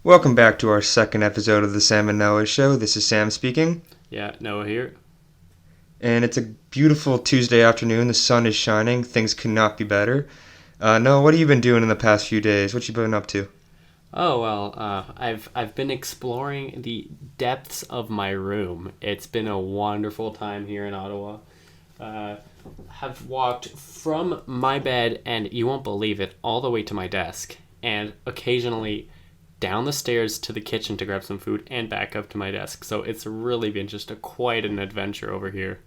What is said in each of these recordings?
Welcome back to our second episode of the Sam and Noah Show. This is Sam speaking. Yeah, Noah here. And it's a beautiful Tuesday afternoon. The sun is shining. Things could not be better. Noah, what have you been doing in the past few days? What you been up to? Oh well, I've been exploring the depths of my room. It's been a wonderful time here in Ottawa. Uh, have walked from my bed, and you won't believe it, all the way to my desk, and occasionally down the stairs to the kitchen to grab some food, and back up to my desk. So it's really been just quite an adventure over here.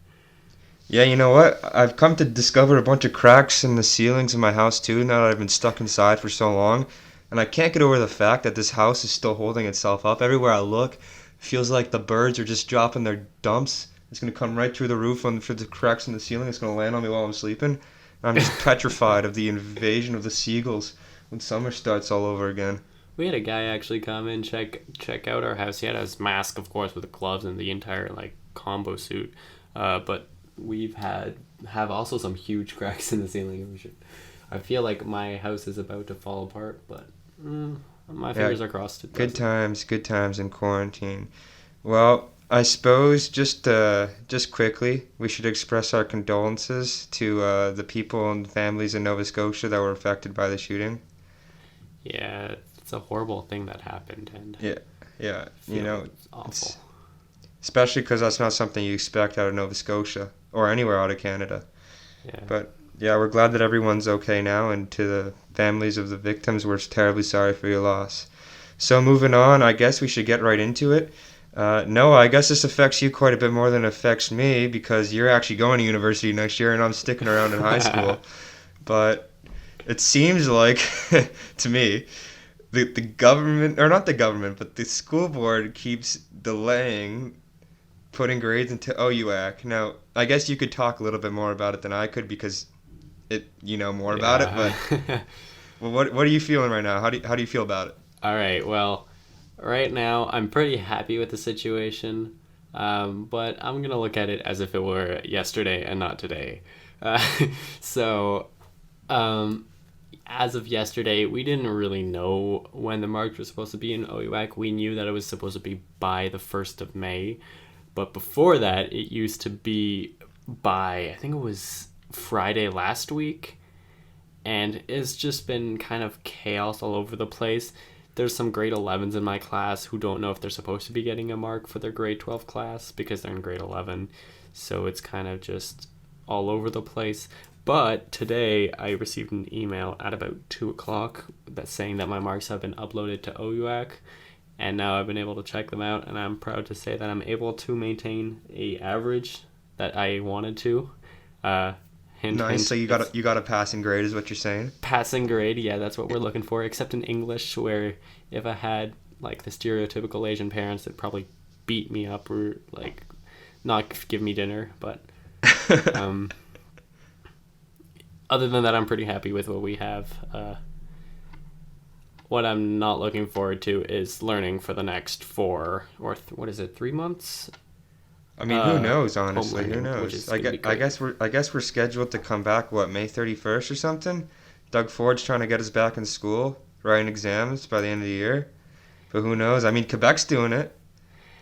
Yeah, you know what? I've come to discover a bunch of cracks in the ceilings of my house too now that I've been stuck inside for so long. And I can't get over the fact that this house is still holding itself up. Everywhere I look, feels like the birds are just dropping their dumps. It's going to come right through the roof and through the cracks in the ceiling. It's going to land on me while I'm sleeping. And I'm just petrified of the invasion of the seagulls when summer starts all over again. We had a guy actually come in check out our house. He had his mask, of course, with the gloves and the entire combo suit. But we've have also some huge cracks in the ceiling. I feel like my house is about to fall apart, but my fingers are crossed. Good times in quarantine. Well, I suppose just quickly, we should express our condolences to the people and families in Nova Scotia that were affected by the shooting. Yeah, it's a horrible thing that happened, and Yeah, it's awful. especially because that's not something you expect out of Nova Scotia or anywhere out of Canada. Yeah. But yeah, we're glad that everyone's okay now, and to the families of the victims, we're terribly sorry for your loss. So moving on, I guess we should get right into it. Noah, I guess this affects you quite a bit more than it affects me because you're actually going to university next year and I'm sticking around in high school. But it seems like, to me, the government, or not the government, but the school board keeps delaying putting grades into OUAC. Now, I guess you could talk a little bit more about it than I could because you know more about it, but Yeah. well, what are you feeling right now? How do you feel about it? All right. Well, right now I'm pretty happy with the situation, but I'm gonna look at it as if it were yesterday and not today. Uh, so, um, as of yesterday, we didn't really know when the march was supposed to be in OUAC. We knew that it was supposed to be by the 1st of May, but before that, it used to be by, I think it was Friday last week, and it's just been kind of chaos all over the place. There's some grade 11s in my class who don't know if they're supposed to be getting a mark for their grade 12 class because they're in grade 11. So it's kind of just all over the place. But today I received an email at about 2 o'clock that's saying that my marks have been uploaded to OUAC. And now I've been able to check them out, and I'm proud to say that I'm able to maintain a average that I wanted to. Nice. So you got a passing grade, is what you're saying? Passing grade, yeah, that's what we're looking for, except in English, where if I had the stereotypical Asian parents, they'd probably beat me up or not give me dinner. But um, other than that, I'm pretty happy with what we have. What I'm not looking forward to is learning for the next 3 months. I mean, who knows? Home Honestly, who learning, which knows? is gonna be I great. guess we're scheduled to come back May 31st or something. Doug Ford's trying to get us back in school, writing exams by the end of the year. But who knows? I mean, Quebec's doing it.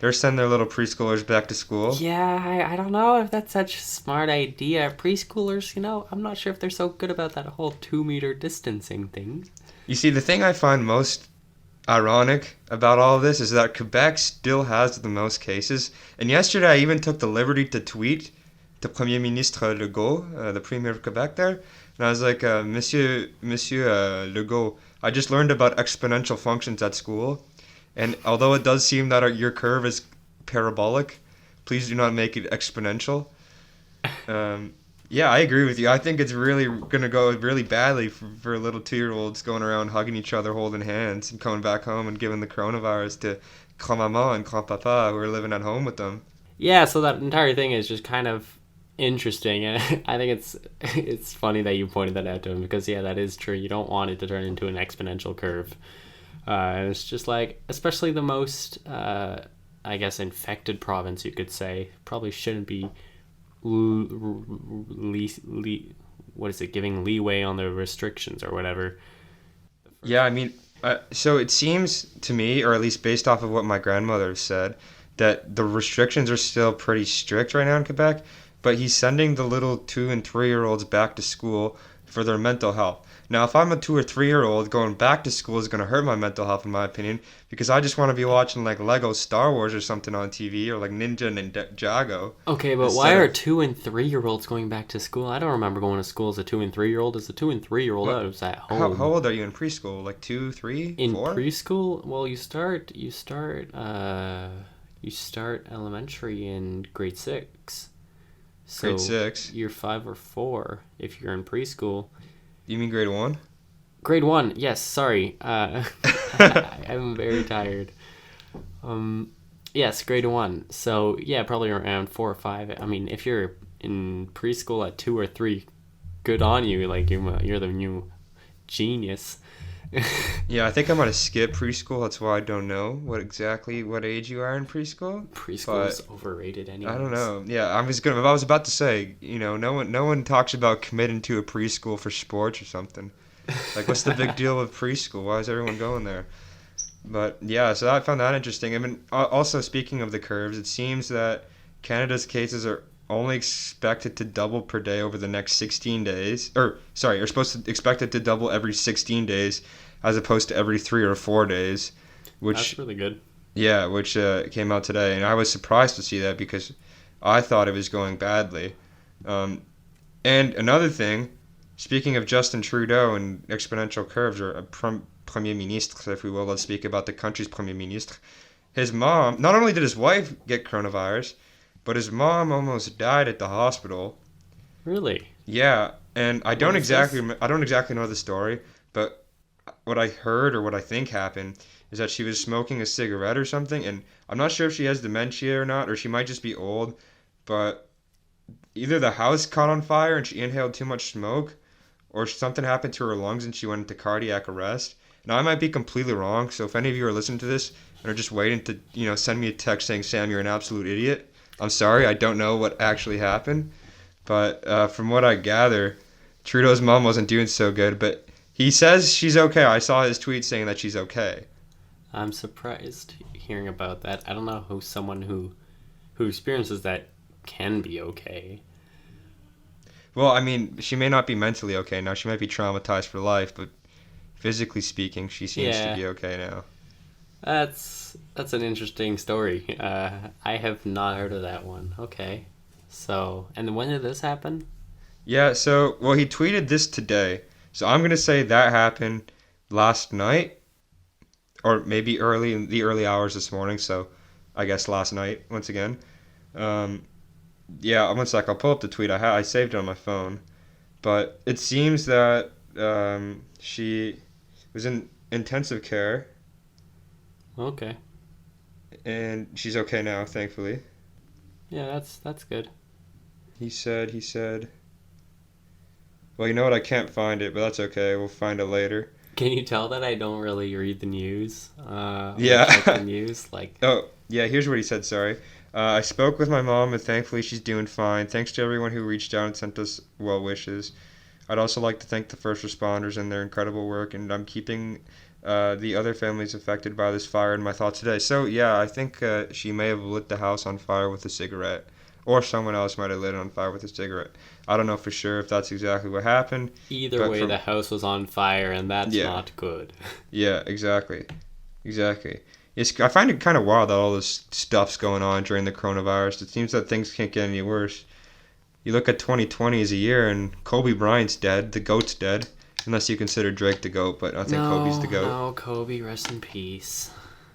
They're sending their little preschoolers back to school. Yeah, I don't know if that's such a smart idea. Preschoolers, I'm not sure if they're so good about that whole 2 meter distancing thing. You see, the thing I find most ironic about all of this is that Quebec still has the most cases. And yesterday I even took the liberty to tweet to Premier Ministre Legault, the Premier of Quebec there. And I was like, Monsieur Legault, I just learned about exponential functions at school. And although it does seem that your curve is parabolic, please do not make it exponential. Yeah, I agree with you. I think it's really going to go really badly for little 2-year-olds going around hugging each other, holding hands, and coming back home and giving the coronavirus to grand-maman and grand-papa who are living at home with them. Yeah, so that entire thing is just kind of interesting, and I think it's funny that you pointed that out to him because yeah, that is true. You don't want it to turn into an exponential curve. And it's just especially the most, I guess, infected province, you could say, probably shouldn't be what is it, giving leeway on the restrictions or whatever. Yeah, I mean, So it seems to me, or at least based off of what my grandmother said, that the restrictions are still pretty strict right now in Quebec, but he's sending the little 2 and 3 year olds back to school for their mental health. Now, if I'm a 2 or 3 year old, going back to school is going to hurt my mental health, in my opinion, because I just want to be watching like Lego Star Wars or something on TV or like Ninja Ninjago Okay, but why instead are of 2 and 3 year olds going back to school? I don't remember going to school as a 2 and 3 year old. As a 2 and 3 year old, I what? was at How home. old are you in preschool? Like two, three, In four? preschool, well, you start elementary in grade 6. Grade So six? you're 5 or 4 if you're in preschool. You mean grade one? Grade 1, yes, sorry. I'm very tired. Um, yes, grade 1. So yeah, probably around 4 or 5. I mean, if you're in preschool at 2 or 3, good on you. Like you're the new genius. Yeah, I think I'm gonna skip preschool. That's why I don't know what age you are in preschool. Preschool's But overrated, I don't anyways. know. Yeah, I was about to say, no one talks about committing to a preschool for sports or something. Like, what's the big deal with preschool? Why is everyone going there? But yeah, so I found that interesting. I mean, also speaking of the curves, it seems that Canada's cases are only expected to double per day over the next 16 days. Or, sorry, are supposed to expected to double every 16 days as opposed to every 3 or 4 days, That's which, really good. yeah, which came out today. And I was surprised to see that because I thought it was going badly. Um, and another thing, speaking of Justin Trudeau and exponential curves, or a Premier Ministre, if we will, let's speak about the country's Premier Ministre. His mom, not only did his wife get coronavirus, but his mom almost died at the hospital. Really? Yeah, and When is this? I don't exactly know the story, but what I heard or what I think happened is that she was smoking a cigarette or something, and I'm not sure if she has dementia or not, or she might just be old, but either the house caught on fire and she inhaled too much smoke, or something happened to her lungs and she went into cardiac arrest. Now I might be completely wrong, so if any of you are listening to this and are just waiting to, send me a text saying, Sam, you're an absolute idiot, I'm sorry, I don't know what actually happened. But from what I gather, Trudeau's mom wasn't doing so good, but he says she's okay. I saw his tweet saying that she's okay. I'm surprised hearing about that. I don't know who someone who experiences that can be okay. Well, I mean, she may not be mentally okay now. She might be traumatized for life, but physically speaking, she seems to Yeah, be okay now. that's an interesting story. I have not heard of that one. Okay, so and when did this happen? Yeah, so, well, he tweeted this today. So I'm going to say that happened last night, or maybe early in the early hours this morning. So I guess last night, once again. Um, yeah, one sec. I'll pull up the tweet. I saved it on my phone. But it seems that she was in intensive care, Okay, and she's okay now, thankfully. yeah, that's good. He said, well, you know what? I can't find it, but that's okay. We'll find it later. Can you tell that I don't really read the news or check the Yeah. news? Like, Oh, yeah, here's what he said, sorry. I spoke with my mom, and thankfully she's doing fine. Thanks to everyone who reached out and sent us well wishes. I'd also like to thank the first responders and their incredible work, and I'm keeping the other families affected by this fire in my thoughts today. So, yeah, I think she may have lit the house on fire with a cigarette, or someone else might have lit it on fire with a cigarette. I don't know for sure if that's exactly what happened, either but way, the house was on fire, and that's yeah, not good. yeah, exactly. Exactly. I find it kind of wild that all this stuff's going on during the coronavirus. It seems that things can't get any worse. You look at 2020 as a year, and Kobe Bryant's dead. The GOAT's dead. Unless you consider Drake the GOAT, but I think Kobe's the No, GOAT. no, Kobe, rest in peace.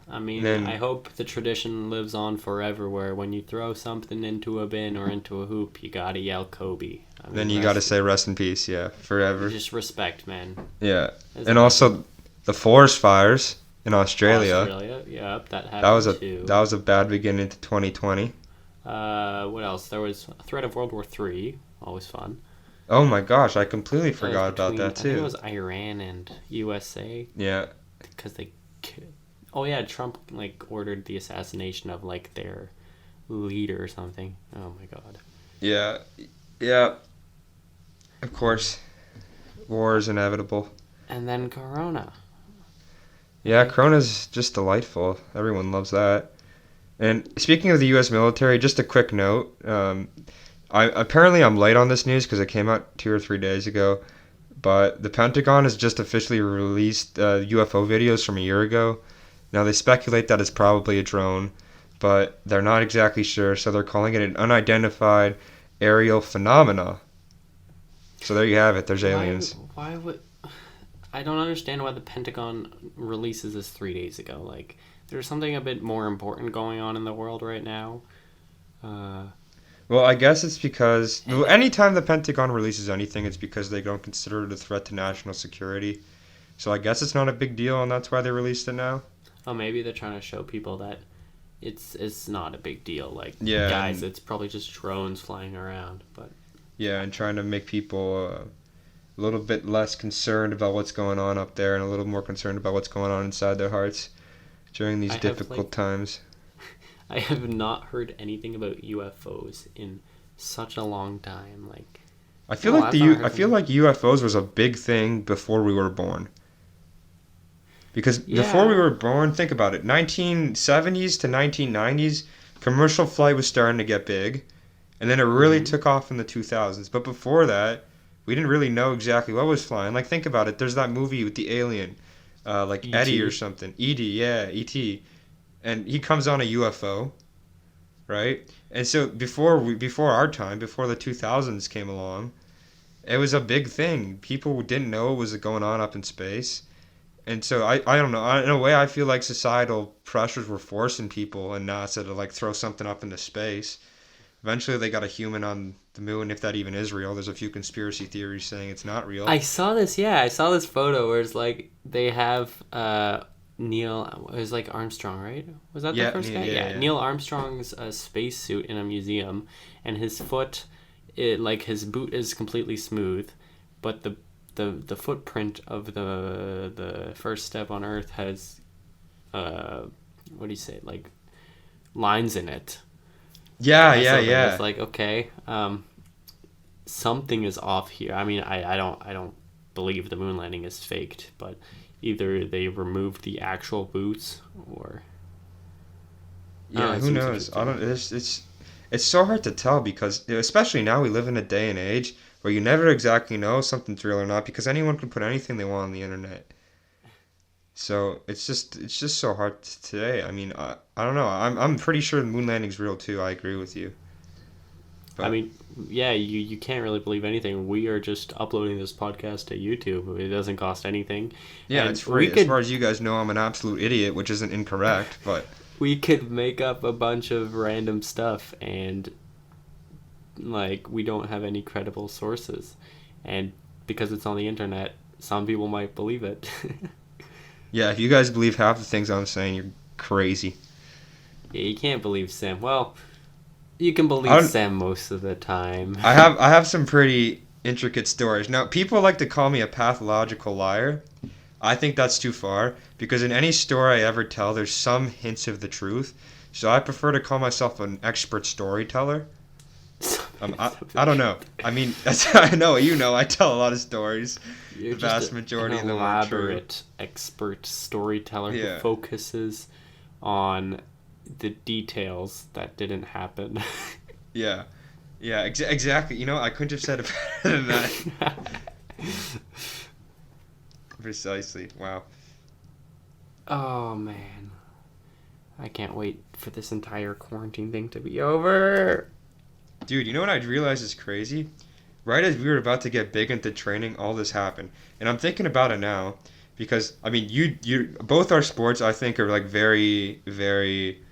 I And mean, I then, hope the tradition lives on forever where when you throw something into a bin or into a hoop, you gotta yell Kobe. I then mean, you gotta say rest in peace, yeah, forever. just respect, man. Yeah. Isn't And that also, the forest fires in Australia. Australia? Yep, that That was happened a too. that was a bad beginning to 2020. What else? There was a threat of World War III. Always fun. Oh my gosh, I completely That was forgot about between, that I think it too. was Iran and USA Yeah. because oh yeah, Trump like ordered the assassination of like their leader or something. Oh my god. Yeah. Yeah. Of course, war is inevitable. And then Corona. Yeah, Corona's just delightful. Everyone loves that. And speaking of the U.S. military, just a quick note. I'm late on this news because it came out 2 or 3 days ago. But the Pentagon has just officially released UFO videos from a year ago. Now they speculate that it's probably a drone, but they're not exactly sure, so they're calling it an unidentified aerial phenomena. So there you have it. There's Why? aliens. Why would? I don't understand why the Pentagon releases this 3 days ago. Like, there's something a bit more important going on in the world right now. Uh, Well, I guess it's because anytime the Pentagon releases anything, it's because they don't consider it a threat to national security. So I guess it's not a big deal, and that's why they released it now. oh, maybe they're trying to show people that it's not a big deal. Like, Yeah, guys, and, it's probably just drones flying around. But yeah, and trying to make people a little bit less concerned about what's going on up there, and a little more concerned about what's going on inside their hearts during these I have difficult times. I have not heard anything about UFOs in such a long time. Like, I feel like UFOs was a big thing before we were born. Because before we yeah. were born, think about it, 1970s to 1990s, commercial flight was starting to get big, and then it really Hmm. took off in the 2000s. But before that, we didn't really know exactly what was flying. Like, think about it, there's that movie with the alien, like Eddie or ET. something. Edie, yeah, E.T. And he comes on a UFO, right? And so before our time, before the 2000s came along, it was a big thing. People didn't know what was going on up in space. And so I don't know. In a way, I feel like societal pressures were forcing people and NASA to like throw something up into space. Eventually, they got a human on the moon, if that even is real. There's a few conspiracy theories saying it's not real. I saw this. Yeah, I saw this photo where it's like they have Neil. It was like Armstrong, right? Was that the Yeah, first guy? yeah, Yeah, yeah. Neil Armstrong's spacesuit in a museum, and his foot, like his boot is completely smooth, but the footprint of the first step on Earth has uh, what do you say, like lines in it. Yeah, I yeah, saw that. It's yeah. like, okay, something is off here. I mean, I don't believe the moon landing is faked, but either they removed the actual boots or I don't know. Yeah, It who seems knows? I interesting. don't. It's so hard to tell because especially now we live in a day and age where you never exactly know if something's real or not because anyone can put anything they want on the internet. So it's just so hard today. I mean, I don't know. I'm pretty sure the moon landing's real too. I agree with you. I But mean, yeah, you can't really believe anything. We are just uploading this podcast to YouTube. It doesn't cost anything, yeah, and it's free. As far as you guys know, I'm an absolute idiot, which isn't incorrect. But we could make up a bunch of random stuff, and like we don't have any credible sources, and because it's on the internet, some people might believe it. yeah, if you guys believe half the things I'm saying, you're crazy. Yeah, you can't believe Sam. Well, you can I believe don't. Sam most of the time. I have some pretty intricate stories. Now, people like to call me a pathological liar. I think that's too far because in any story I ever tell, there's some hints of the truth. So I prefer to call myself an expert storyteller. I don't know. I mean, that's I know you know. I tell a lot of stories. You're The just vast an majority of them aren't true. elaborate expert storyteller who Yeah, focuses on the details that didn't happen. yeah, yeah. Exactly. You know, I couldn't have said it better than that. Precisely. Wow. Oh man, I can't wait for this entire quarantine thing to be over. Dude, you know what I realized is crazy? Right as we were about to get big into training, all this happened. And I'm thinking about it now because I mean, you both our sports I think are like very very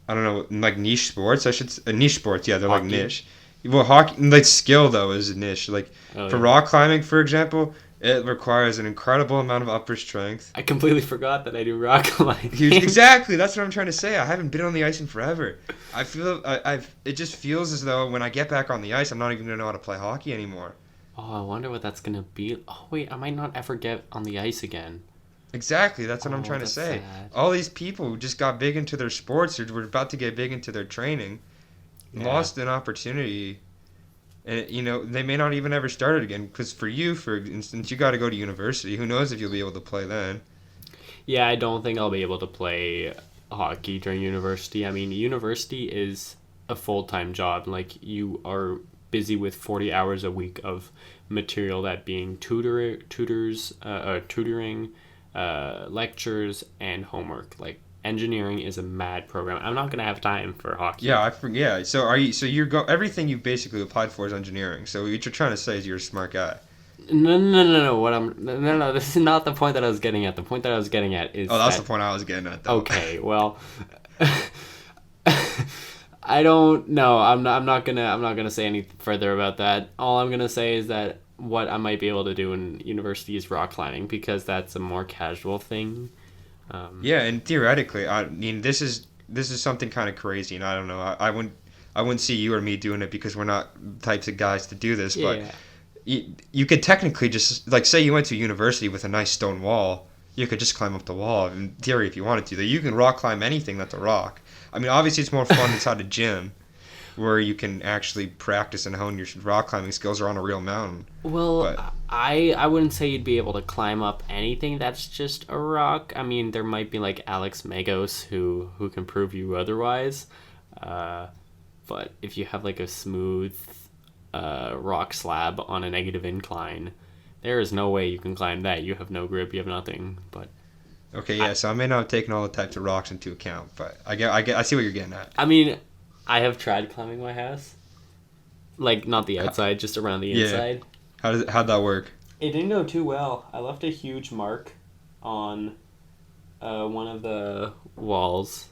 I don't know, like niche sports. Niche sports. Yeah, they're like Hockey. niche. Well, hockey like skill though is niche. Like Oh for yeah. rock climbing, for example, it requires an incredible amount of upper strength. I completely forgot that I do rock Huge, climbing. exactly. That's what I'm trying to say. I haven't been on the ice in forever. I feel I've. It just feels as though when I get back on the ice, I'm not even gonna know how to play hockey anymore. Oh, I wonder what that's gonna be. Oh wait, I might not ever get on the ice again. Exactly. That's what I'm Oh, trying to that's say. sad. All these people who just got big into their sports, or were about to get big into their training, Yeah. lost an opportunity, and you know they may not even ever start it again. Because for you, for instance, you got to go to university. Who knows if you'll be able to play then? Yeah, I don't think I'll be able to play hockey during university. I mean, university is a full-time job. Like, you are busy with 40 hours a week of material, that being tutoring, lectures, and homework. Like, engineering is a mad program. I'm not going to have time for Yeah, hockey. I forget. Yeah, so are you? So you're everything you basically applied for is engineering. So what you're trying to say is you're a smart guy. No, no, no, no. No. This is not the point that I was getting at. The point that I was getting at Oh, is that's the that point I was getting at, though. okay, well, I don't know. I'm not gonna say any further about that. All I'm gonna say is that what I might be able to do in university is rock climbing, because that's a more casual thing. Yeah, and theoretically, I mean, this is something kind of crazy, and I don't know. I wouldn't see you or me doing it because we're not types of guys to do this. But Yeah. you could technically just like say you went to university with a nice stone wall. You could just climb up the wall. In theory, if you wanted to, you can rock climb anything that's a rock. I mean, obviously, it's more fun inside a gym where you can actually practice and hone your rock climbing skills or on a real mountain. Well, But I wouldn't say you'd be able to climb up anything that's just a rock. I mean, there might be like Alex Magos who can prove you otherwise. Uh, but if you have like a smooth rock slab on a negative incline, there is no way you can climb that. You have no grip. You have nothing. But okay, I, yeah. So I may not have taken all the types of rocks into account, but I see what you're getting at. I mean, I have tried climbing my house, like not the H- outside, just around the Yeah. inside. How'd that work? It didn't go too well. I left a huge mark on one of the walls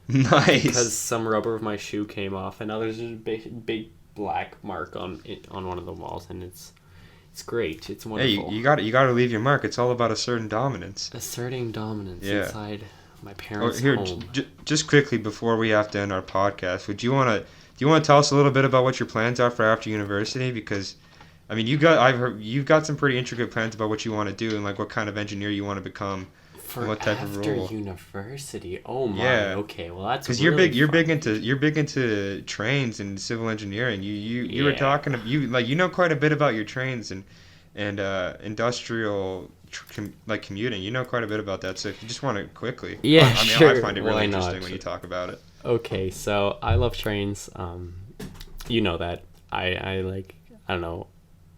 because Nice. some rubber of my shoe came off, and now there's just a big black mark on it on one of the walls, and it's great. It's Hey, wonderful. you got to leave your mark. It's all about asserting dominance. Asserting dominance Yeah. inside my Oh, parents' here, home. just quickly before we have to end our podcast, do you want to tell us a little bit about what your plans are for after university? Because, I mean, I've heard you've got some pretty intricate plans about what you want to do and like what kind of engineer you want to become and For what type of after role. university, oh my. Yeah. Okay, well that's Because really fun. you're big into trains and civil engineering. You were Yeah. talking you know quite a bit about your trains and industrial like commuting. You know quite a bit about that. So if you just want to quickly, Yeah, I mean, I sure. find it really Why interesting not? when you talk about it. Okay, so I love trains. You know that. I like, I don't know.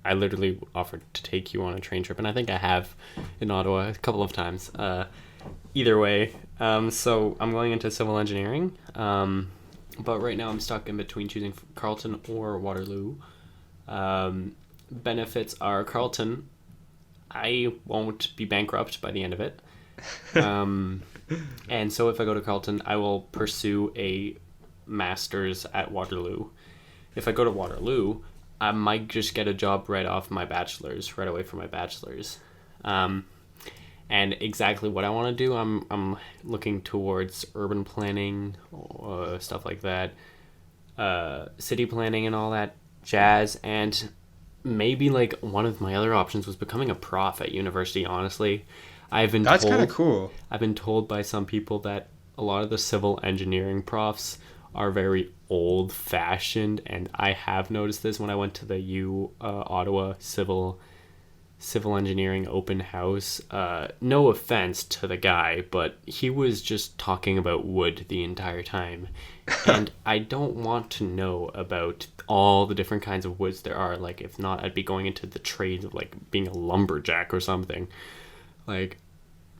I literally offered to take you on a train trip, and I think I have in Ottawa a couple of times. Either way, so I'm going into civil engineering. But right now I'm stuck in between choosing Carleton or Waterloo. Benefits are Carleton. I won't be bankrupt by the end of it. Um, and so if I go to Carleton, I will pursue a master's at Waterloo. If I go to Waterloo, I might just get a job right off my bachelor's, right away from my bachelor's. Um, and exactly what I want to do, I'm looking towards urban planning, stuff like that, city planning and all that jazz. And maybe like one of my other options was becoming a prof at university, honestly. I've been That's kind of told cool. I've been told by some people that a lot of the civil engineering profs are very old fashioned, and I have noticed this when I went to the Ottawa civil engineering open house. No offense to the guy, but he was just talking about wood the entire time. And I don't want to know about all the different kinds of woods there are. Like, if not, I'd be going into the trade of like being a lumberjack or something. Like,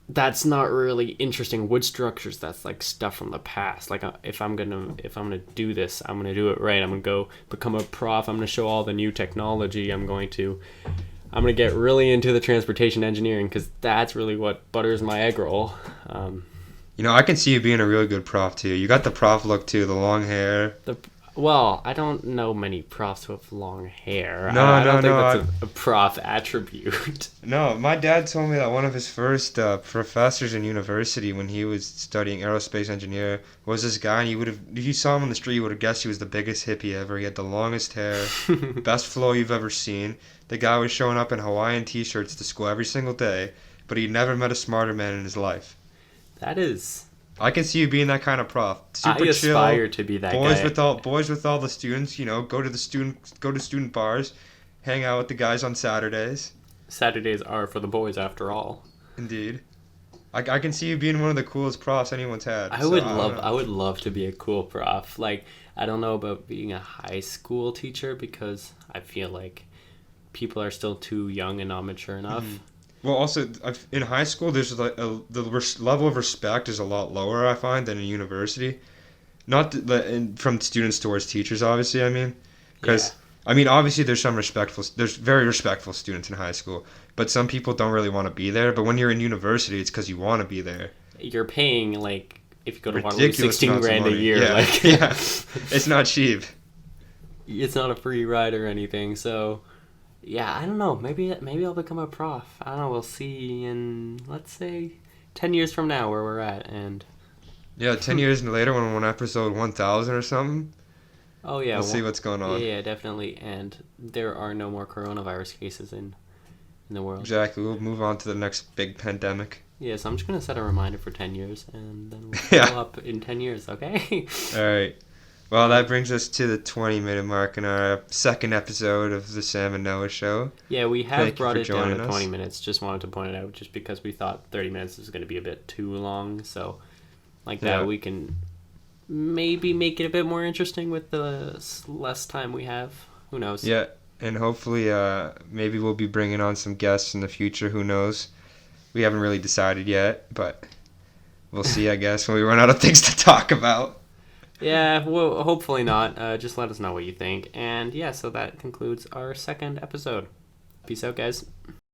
that's not really interesting. Wood structures, that's like stuff from the past. Like, if I'm gonna do this, I'm gonna do it right. I'm gonna go become a prof. I'm gonna show all the new technology. I'm gonna get really into the transportation engineering, because that's really what butters my egg roll. Um, You know, I can see you being a really good prof too. You got the prof look too, the long hair. the Well, I don't know many profs with long hair. No, I don't no, think no. that's a prof attribute. No, my dad told me that one of his first professors in university when he was studying aerospace engineer was this guy, and if you saw him on the street, you would have guessed he was the biggest hippie ever. He had the longest hair, best flow you've ever seen. The guy was showing up in Hawaiian t-shirts to school every single day, but he'd never met a smarter man in his life. That is, I can see you being that kind of prof. I Super chill, aspire to be that guy. boys with all the students. You know, go to student bars, hang out with the guys on Saturdays. Saturdays are for the boys, after all. Indeed. I can see you being one of the coolest profs anyone's had. I So would I don't love know. I would love to be a cool prof. Like, I don't know about being a high school teacher because I feel like people are still too young and not mature enough. Well, also in high school, there's like level of respect is a lot lower, I find, than in university. Not from students towards teachers, obviously. I mean, Yeah. because I mean, obviously, there's very respectful students in high school, but some people don't really want to be there. But when you're in university, it's because you want to be there. You're paying like if you go to Waterloo Ridiculous 16 amounts of grand a money. year, Yeah, like yeah, it's not cheap. it's not a free ride or anything. So yeah, I don't know. Maybe I'll become a prof. I don't know. We'll see in, let's say, 10 years from now where we're at. And Yeah, 10 years later, when on episode 1,000 or something, oh yeah, we'll see what's going yeah, on. yeah, definitely. And there are no more coronavirus cases in the world. Exactly. We'll move on to the next big pandemic. Yeah, so I'm just gonna set a reminder for 10 years, and then we'll Yeah. follow up in 10 years. Okay. All right. Well, that brings us to the 20-minute mark in our second episode of the Sam and Noah show. Yeah, we have Thank you brought for it down to joining us. 20 minutes. Just wanted to point it out, just because we thought 30 minutes is going to be a bit too long. So, like that, Yeah. we can maybe make it a bit more interesting with the less time we have. Who knows? Yeah, and hopefully, maybe we'll be bringing on some guests in the future. Who knows? We haven't really decided yet, but we'll see, I guess, when we run out of things to talk about. Yeah, well, hopefully not. Just let us know what you think. And yeah, so that concludes our second episode. Peace out, guys.